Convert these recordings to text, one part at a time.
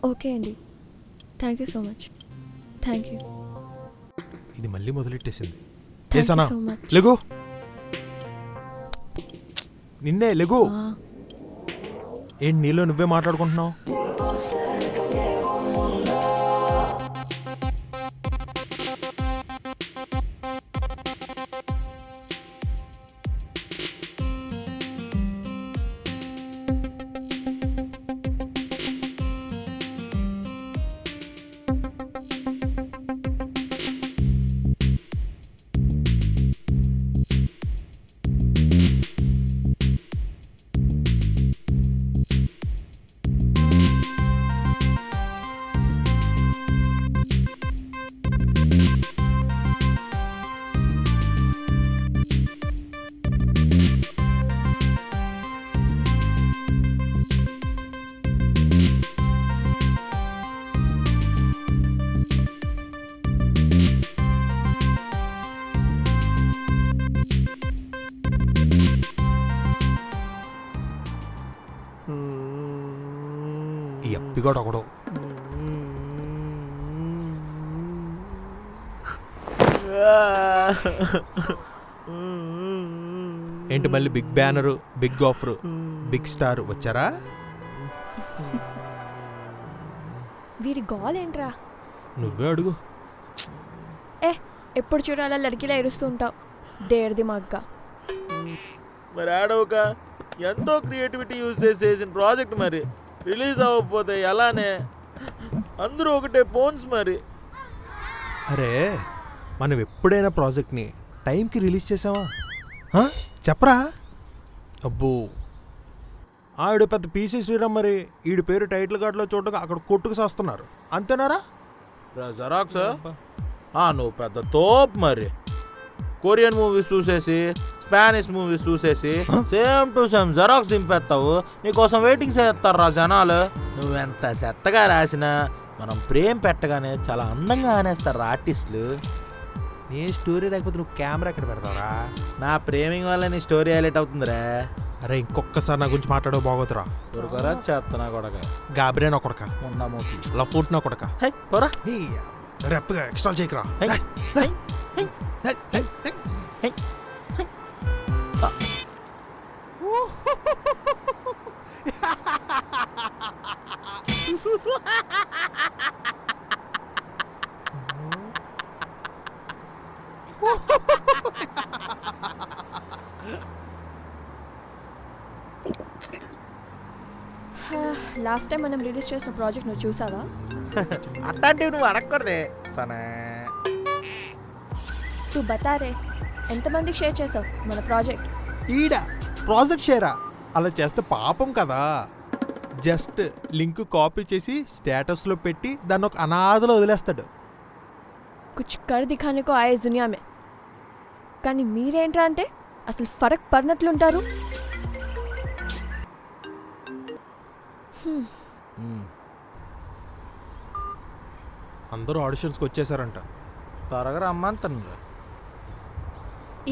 Okay అండి. Thank you so much. Thank you. ఇది మళ్ళీ మొదలెట్టేసింది. Thank you so much. లెగు, నిన్నే లెగు. ఏంటి నీలో నువ్వే మాట్లాడుకుంటున్నావు? ఈ అప్పిగాడు ఒకడు. ఏంటి మళ్ళీ big banner, big offer, big star వచ్చారా? వీడి గోల్ ఏంట్రా? నువ్వే అడుగు. ఎప్పుడు చూడాలా లడికిలా ఎరుస్తూ ఉంటావు. దేర్ది మగ్గా. మరి ఆడవక ఎంతో క్రియేటివిటీ యూజ్ చేసిన ప్రాజెక్ట్ మరి రిలీజ్ అవ్వకపోతే ఎలానే? అందరూ ఒకటే ఫోన్స్ మరి. అరే మనం ఎప్పుడైనా ప్రాజెక్ట్ని టైంకి రిలీజ్ చేసావా? చెప్పరా? అబ్బో ఆవిడ పెద్ద పీసీ శ్రీరామ్, మరి ఈడి పేరు టైటిల్ కార్డులో చూడగా అక్కడ కొట్టుకు చేస్తున్నారు అంతేనారా? జెరాక్స్ నువ్వు పెద్ద తోప్ మరి. కొరియన్ మూవీస్ చూసేసి, స్పానిష్ మూవీస్ చూసేసి సేమ్ టు సేమ్ జెరాక్స్ దింపేస్తావు. నీకోసం వెయిటింగ్ చేస్తారా జనాలు. నువ్వెంత చెత్తగా రాసినా మనం ప్రేమ్ పెట్టగానే చాలా అందంగా ఆనేస్తారు ఆర్టిస్టులు. నీ స్టోరీ లేకపోతే నువ్వు కెమెరా ఎక్కడ పెడతావురా? నా ప్రేమింగ్ వల్ల నీ స్టోరీ హైలైట్ అవుతుందిరా. అరే ఇంకొకసారి నా గురించి మాట్లాడవు బాగోతురా. దొరకరా చేస్తున్నా కొడక, గాబరేనా కొడక, ఉన్నామోకి లఫూట్ నా కొడక. పోరా రెప్పగా ఎక్స్ట్రా చేయకరా. లాస్ట్ టైం మనం రిలీజ్ చేసిన ప్రాజెక్ట్ నువ్వు చూసావా? అట్లాంటివి నువ్వు అడగకూడదే సనే. తూ బతారే, ఎంతమందికి షేర్ చేసావు మన ప్రాజెక్ట్? ఈడా ప్రాజెక్ట్ షేరా? అలా చేస్తే పాపం కదా. జస్ట్ లింక్ కాపీ చేసి స్టేటస్లో పెట్టి దాన్ని ఒక అనాథలో వదిలేస్తాడు. కుచ్ కర్ దిఖానేకో ఆయే దునియా మే. కానీ మీరేంట్రా అంటే అసలు ఫరక్ పడినట్లుంటారు. అందరూ ఆడిషన్స్కి వచ్చేసారంట. త్వరగా రమ్మంటాను.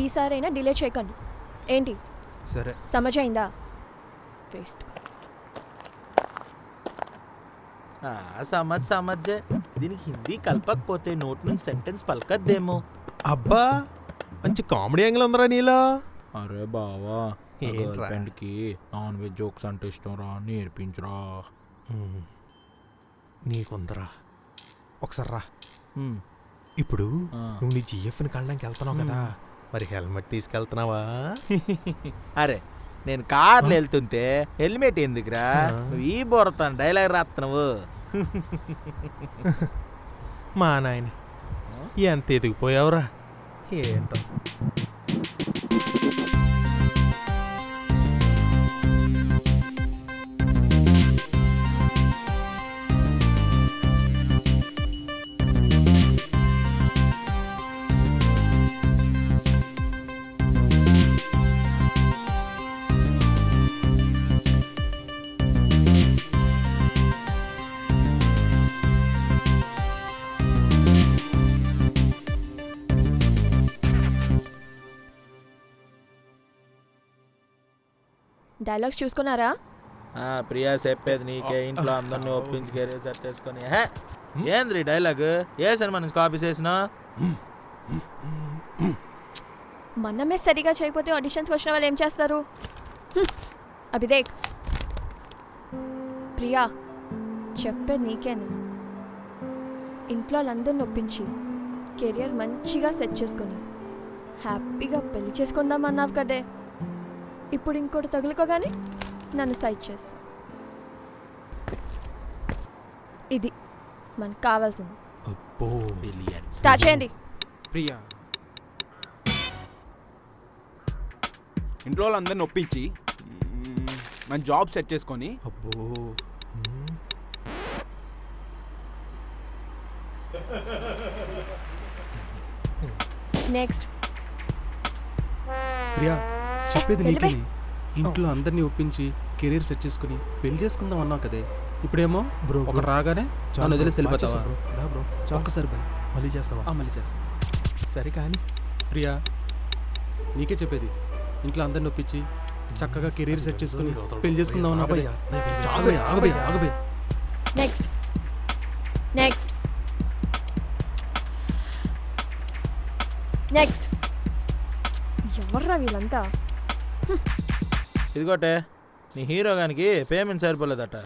ఈసారైనా డిలే చేయకండి. ఏంటి సరే సమజ్ అయిందా? వేస్ట్. సమజ్ దీనికి హిందీ కలపకపోతే నోట్ నుంచి సెంటెన్స్ పలకద్దేమో. అబ్బా మంచి కామెడీ యాంగిల్ ఉందరా నీలో. అరే బావా, ఫ్రెండ్కి నాన్ వెజ్ జోక్స్ అంటే ఇష్టం రా, నేర్పించరా. నీకుందరా, ఒకసారి రా. ఇప్పుడు నువ్వు నీ జిఎఫ్ని కళ్ళడానికి వెళ్తున్నావు కదా, మరి హెల్మెట్ తీసుకెళ్తున్నావా? అరే నేను కార్లో వెళ్తుంటే హెల్మెట్ ఎందుకురా? నువ్వు ఈ బోరతాను డైలాగ్ రాస్తున్నావు. మా నాయన ఎంత ఎదిగిపోయావురా ఏంటో. డైలాగ్స్ చూసుకున్నారా? ప్రియా చెప్పేది నీకే, ఇంట్లో అందరినీ ఒప్పించి కెరీర్ సెట్ చేసుకొని. హే ఏంద్రీ డైలాగ్? ఏ సినిమా నుంచి కాపీ చేసినా? మనమే సరిగా చేయకపోతే ఆడిషన్స్కి వచ్చిన వాళ్ళు ఏం చేస్తారు? అభిదేక్, ప్రియా చెప్పేది నీకేనా? ఇంట్లో వాళ్ళందరిని ఒప్పించి కెరియర్ మంచిగా సెట్ చేసుకొని హ్యాపీగా పెళ్లి చేసుకుందాం అన్నావు కదే, ఇప్పుడు ఇంకోటి తగులుకోగానే నన్ను సైడ్ చేస్తా. ఇది మనకు కావాల్సింది. అబ్బో స్టార్ట్ చేయండి. ప్రియా ఇంట్లో వాళ్ళందరిని ఒప్పించి మన జాబ్ సెట్ చేసుకొని అబ్బో నెక్స్ట్. ప్రియా చెప్పేది వెళ్ళిపో. నీకే. ఇంట్లో అందరినీ ఒప్పించి కెరీర్ సెట్ చేసుకుని పెళ్లి చేసుకుందాం అన్నావు కదే, ఇప్పుడేమో బ్రో ఒక రాగానే చాలు నన్ను బ్రో, వదిలేసి బాగా వెళ్ళిపోతావా? చేసావు బ్రో. దా బ్రో, చాలు. ఒక్కసారి బాయ్. మళ్ళీ చేస్తావా? మళ్ళీ చేస్తా. సరే కానీ ప్రియా నీకే చెప్పేది, ఇంట్లో అందరిని ఒప్పించి చక్కగా కెరీర్ సెట్ చేసుకుని పెళ్లి చేసుకుందాం అన్నావు కదే. ఆగబోయ్ ఆగబోయ్ ఆగబోయ్. నెక్స్ట్. నెక్స్ట్. నెక్స్ట్. ఎవర్రా వీళ్ళంతా? ఇదిగోటే నీ హీరో గానికి పేమెంట్ సరిపోలేదట.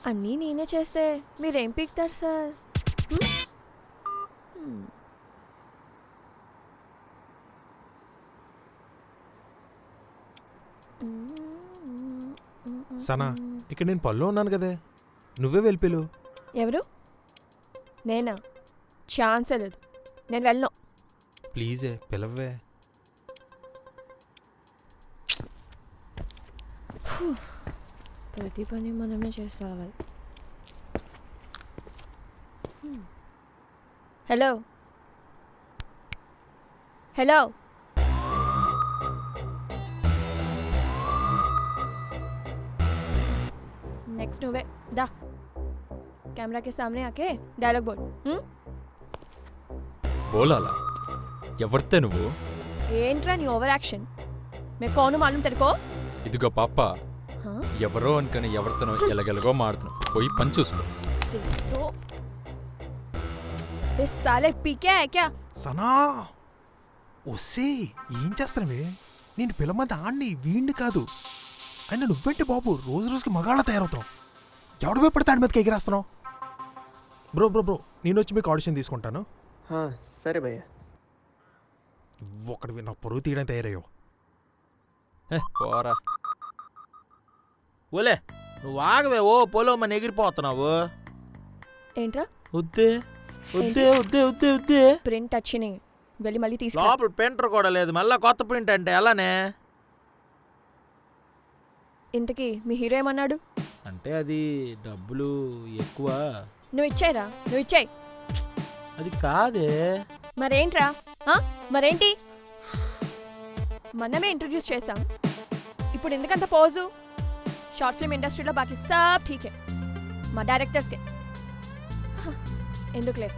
అన్నీ నేనే చేస్తే మీరేం పీక్తారు సార్? సనా, ఇక్కడ నేను పనిలో ఉన్నాను కదే, నువ్వే వెళ్ళిపోయావు. ఎవరు? నేనా? ఛాన్సే లేదు, నేను వెళ్ళను. ప్లీజే పిలవ్వే. ప్రతి పని మనమే చేసావాలి. హలో హలో, నెక్స్ట్ నువ్వే దా, कैमरा के सामने आके डायलॉग बोल. బోలాలా? ఎవరితే నువ్వు? ఏంట్రా నీ ఓవర్ యాక్షన్? మే కౌను మాలూం తెరకో? ఇదిగో పాప, ఎవరో అనుకుని ఎవరితోనో ఎలగెలగో మాడుతున్నావు, పోయి పని చూసుకో. तो बे साले पी क्या है क्या? సనా ఒసే, ఏం చేస్తానవే? నేను పిలమంది ఆడిని వీణ్ణి కాదు. అయినా నువ్వేంటి బాబు రోజు రోజుకి మగాళ్ళ తయారవుతున్నావు? ఎవడు భయపడితే ఆడి మీదకి ఎగిరేస్తున్నావు? బ్రో బ్రో బ్రో, నేను వచ్చి మీకు ఆడిషన్ తీసుకుంటాను. సరే భయ్య. ఒకటి నా పరువు తీయడానికి తయారయ్యావు. పోరా. ఓలే నువ్వు ఆగవే, ఓ పొలోమని ఎగిరిపోతున్నావు. ఏంట్రా వద్దే వద్దే వద్దే వద్దే వద్దే. ప్రింట్ వచ్చినాయి, వెళ్ళి మళ్ళీ తీసుకురా. లోపల ప్రింటర్ కూడా లేదు, మళ్ళా కొత్త ప్రింట్ అంటే ఎలానే? ఇంతకీ మీ హీరో ఏమన్నాడు? అంటే అది డబ్బులు ఎక్కువ. నువ్వు ఇచ్చాయిరా, నువ్వు ఇచ్చాయి. అది కాదే. మరేంట్రా? మరేంటి? మనమే ఇంట్రడ్యూస్ చేసాం, ఇప్పుడు ఎందుకంత పోజు? షార్ట్ ఫిల్మ్ ఇండస్ట్రీలో బాకీ సబ్ ఠీకే, మా డైరెక్టర్స్కే ఎందుకులే.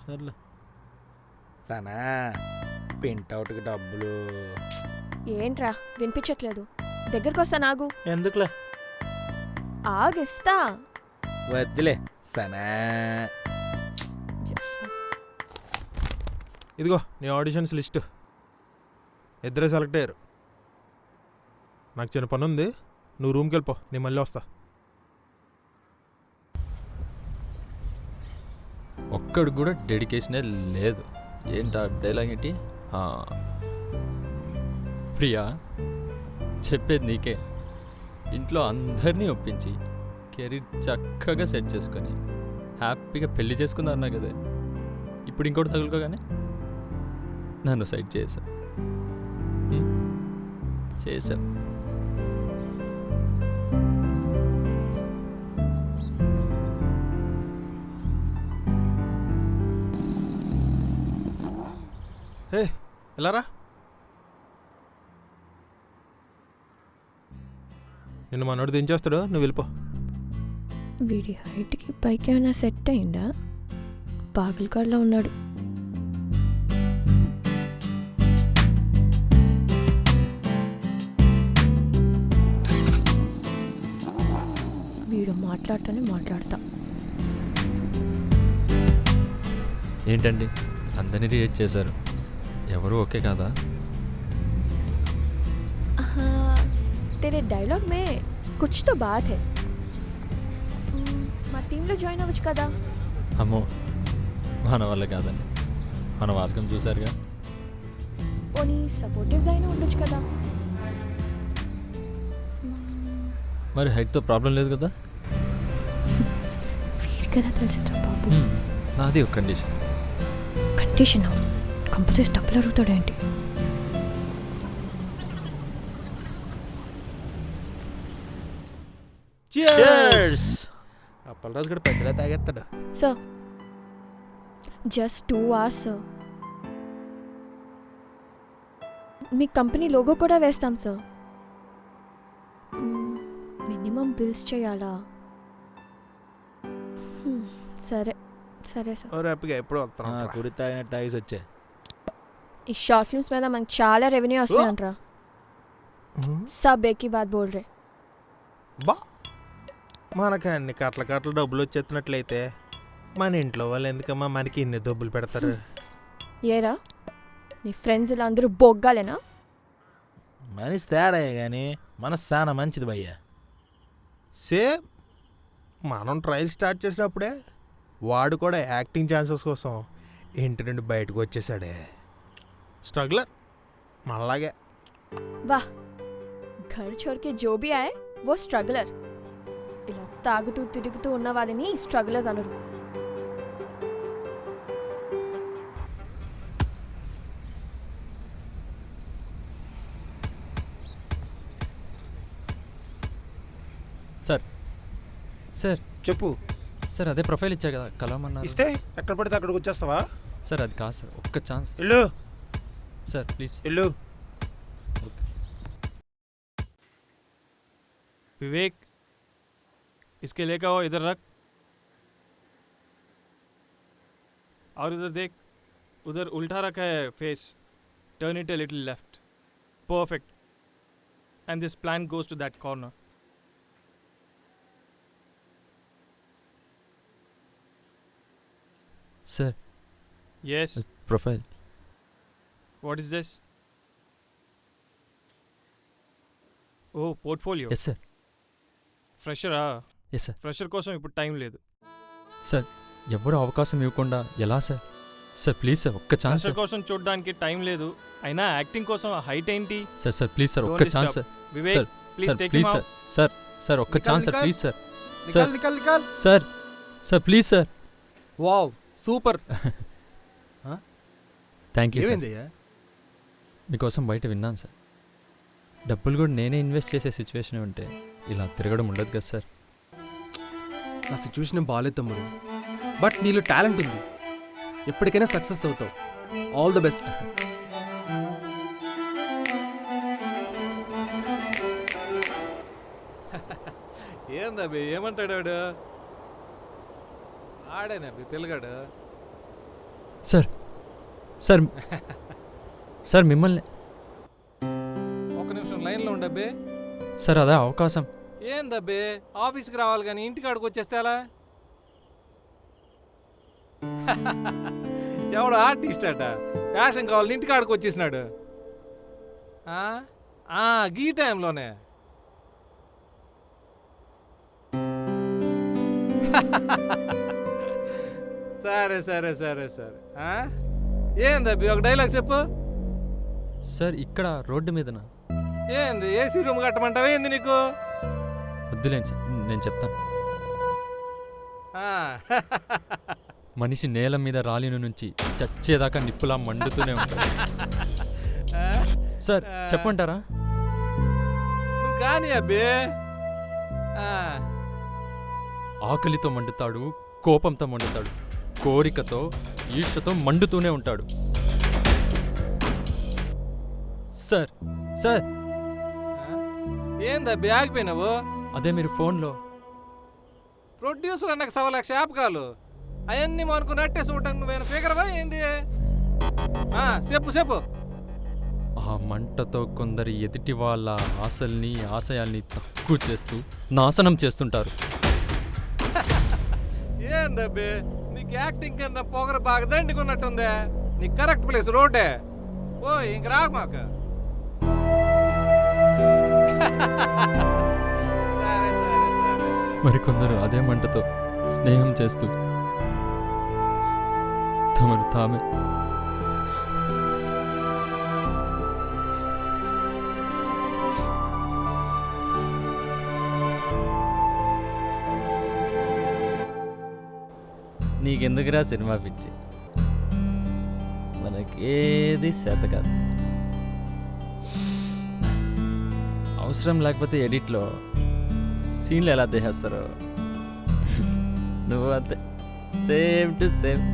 సర్లే సనా, ప్రింట్అవుట్కి డబ్బులు ఏంట్రా వినిపించట్లేదు? దగ్గరకు వస్తా నాగు. ఎందుకులే, ఆగిస్తా. వద్దులే సనా. ఇదిగో నీ ఆడిషన్స్ లిస్ట్. ఇద్దరే సెలెక్ట్ అయ్యారు. నాకు చిన్న పని ఉంది, నువ్వు రూమ్కి వెళ్ళిపో, నేను మళ్ళీ వస్తా. ఒక్కడు కూడా డెడికేషనే లేదు. ఏంటా డైలాగ్ ఏంటి? ప్రియా చెప్పేది నీకే. ఇంట్లో అందరినీ ఒప్పించి కెరీర్ చక్కగా సెట్ చేసుకొని హ్యాపీగా పెళ్లి చేసుకుందా అన్నా కదా, ఇప్పుడు ఇంకోటి తగులుకోగానే నన్ను సైడ్ చేశావు. హే ఎలారా? నిన్ను మనోడు దించేస్తాడు, నువ్వు వెళ్ళిపో. వీడి హైట్కి పైకి ఏమైనా సెట్ అయిందా? పాగల్కాడ్లో ఉన్నాడు. మాట్లాడతా. ఏంటండి అందరినీ రియేట్ చేశారు, ఎవరు ఓకే కాదా? तेरे डायलॉग में कुछ तो बात है. మా టీంలో జాయిన్ అవ్వచ్చు కదా. అమ్మో, మన వల్ల కాదండి, మన వాడకం చూసారుగా. పోనీ సపోర్టివ్గా అయినా ఉండొచ్చు కదా. మరి హైట్తో ప్రాబ్లం లేదు కదా? వీడి కదా తెలిసిందిరా బాబు. నాది ఒక కండిషన్. కండిషన్ కంపెనీ డబ్బులు అడుగుతాడేంటి? Cheers! అప్పలరాజు కూడా పెద్దలా తాగేస్తాడు. Sir just 2 hours sir. మీ కంపెనీ లోగో కూడా వేస్తాం సార్. మినిమం బిల్స్ చేయాలా? సరే సరే సార్. ఓ రేపుగా ఎప్పుడు వస్తాను. కుడి తాగినట్టు తాగేసి వచ్చాయి. ఈ షార్ట్ ఫిల్మ్స్ మీద మనకు చాలా రెవెన్యూ వస్తుందంట్రా. సబ్ ఏకీ బాత్ బోల్ రే. బా మనకు అన్ని కట్ల డబ్బులు వచ్చేస్తున్నట్లయితే మన ఇంట్లో వాళ్ళు ఎందుకమ్మా మనకి ఇన్ని డబ్బులు పెడతారు? ఏరా నీ ఫ్రెండ్స్ ఇలా అందరూ బొగ్గాలేనా? మనిషి తేడాయే కానీ మనసు చాలా మంచిది భయ్యా. సేమ్ మనం ట్రయల్ స్టార్ట్ చేసినప్పుడే వాడు కూడా యాక్టింగ్ ఛాన్సెస్ కోసం ఇంటి నుండి బయటకు వచ్చేసాడే. స్ట్రగ్లర్ మళ్ళాగే. वाह घर छोड़ के जो भी आए वो स्ट्रगलर. ఇలా తాగుతూ తిరుగుతూ ఉన్న వాళ్ళని స్ట్రగలర్స్ అనరు. సార్ సార్ చెప్పు. సార్ అదే ప్రొఫైల్ ఇచ్చారు కదా, కలవమన్నారు. ఇస్తే ఎక్కడ పడితే అక్కడికి వచ్చేస్తావా? సార్ అది కాదు సార్, ఒక్క ఛాన్స్ ఇల్లు సార్ ప్లీజ్. ఇల్లు. विवेक, इसके लेकर आओ, इधर रख. और इधर देख, उधर उल्टा रखा है face. Turn it a little left. Perfect. And this plant goes to that corner. Sir Yes. Profile. What is this? Oh, portfolio. Yes sir. ఫ్రెషరా? Yes sir. ఫ్రెషర్ కోసం ఇప్పుడు టైం లేదు. సార్ ఎవరు అవకాశం ఇవ్వకుండా ఎలా సార్? సార్ ప్లీజ్ సార్ ఒక్క chance fresher sir. కోసం చూడడానికి టైం లేదు. అయినా యాక్టింగ్ కోసం హైట్ ఏంటి? Sir sir please sir Don't ఒక్క disturb. Chance sir. Vivek, sir please sir take please him sir. Out. Sir sir ఒక్క నికాల్, ఛాన్స్ సార్ నికాల్. Please sir. నికాల్ నికాల్ నికాల్. Sir sir please sir. Wow, super. Thank you sir. ఏమైందయ్యా? మీకోసం బయట విన్నాను సార్. డబ్బులు కూడా నేనే ఇన్వెస్ట్ చేసే సిచ్యువేషన్ ఉంటే ఇలా తిరగడం ఉండదు కదా సార్. నా సిచ్యువేషన్ బాగాలేదు తమ్ముడు, బట్ నీలో టాలెంట్ ఉంది. ఎప్పటికైనా సక్సెస్ అవుతావు. All the best. ఏందబ్బి ఏమంటాడు వాడు? ఆడేనబ్బి పిల్లగాడు. సార్ సార్ సార్ మిమ్మల్ని ఒక నిమిషం లైన్లో ఉండబ్బి. సార్ అదే అవకాశం. ఏందబ్బి ఆఫీస్కి రావాలి కానీ ఇంటికి ఆడికి వచ్చేస్తే అలా? ఎవడు ఆర్టిస్ట్ అట, ఫ్యాషన్ కావాలని ఇంటికి ఆడికి వచ్చేసినాడు. గీ టైంలోనే సరే సరే సరే సరే. ఏందబ్బి ఒక డైలాగ్ చెప్పు. సార్ ఇక్కడ రోడ్డు మీదనా? ఏంది ఏసీ రూమ్ కట్టమంటావా ఏంది నీకు? వద్దులేండి సార్, నేను చెప్తాను. మనిషి నేల మీద రాలిన నుంచి చచ్చేదాకా నిప్పులా మండుతూనే ఉంటాడు. సార్ చెప్పంటారా? నువ్వు కానీ అబ్బి. ఆకలితో మండుతాడు, కోపంతో మండుతాడు, కోరికతో ఈర్షతో మండుతూనే ఉంటాడు. సార్ సార్ ఏందబ్బి ఆగిపోయినావు? అదే మీరు ఫోన్లో ప్రొడ్యూసర్ అన్నకు 1,00,000 యాప్కాలు అవన్నీ అనుకున్నట్టే చూడటం నువ్వేనా ఫిగరవా ఏంది? చెప్పు చెప్పు. ఆ మంటతో కొందరు ఎదుటి వాళ్ళ ఆశల్ని ఆశయాల్ని తక్కువ చేస్తూ నాశనం చేస్తుంటారు. ఏందబ్బే నీకు యాక్టింగ్ కన్నా పొగరు బాగా దండుకున్నట్టుందే నీకు కరెక్ట్ ప్లేస్ రోడ్డే ఓ ఇంక రాకు మాకు సరే సరే సరే మరికొందరు అదే మంటతో స్నేహం చేస్తూ తమను తామే నీకెందుకురా సినిమా పిచ్చి, మనకేది చేత కాదు. అవసరం లేకపోతే ఎడిట్లో సీన్లు ఎలా తీసేస్తారో నువ్వు అంతే, సేమ్ టు సేమ్.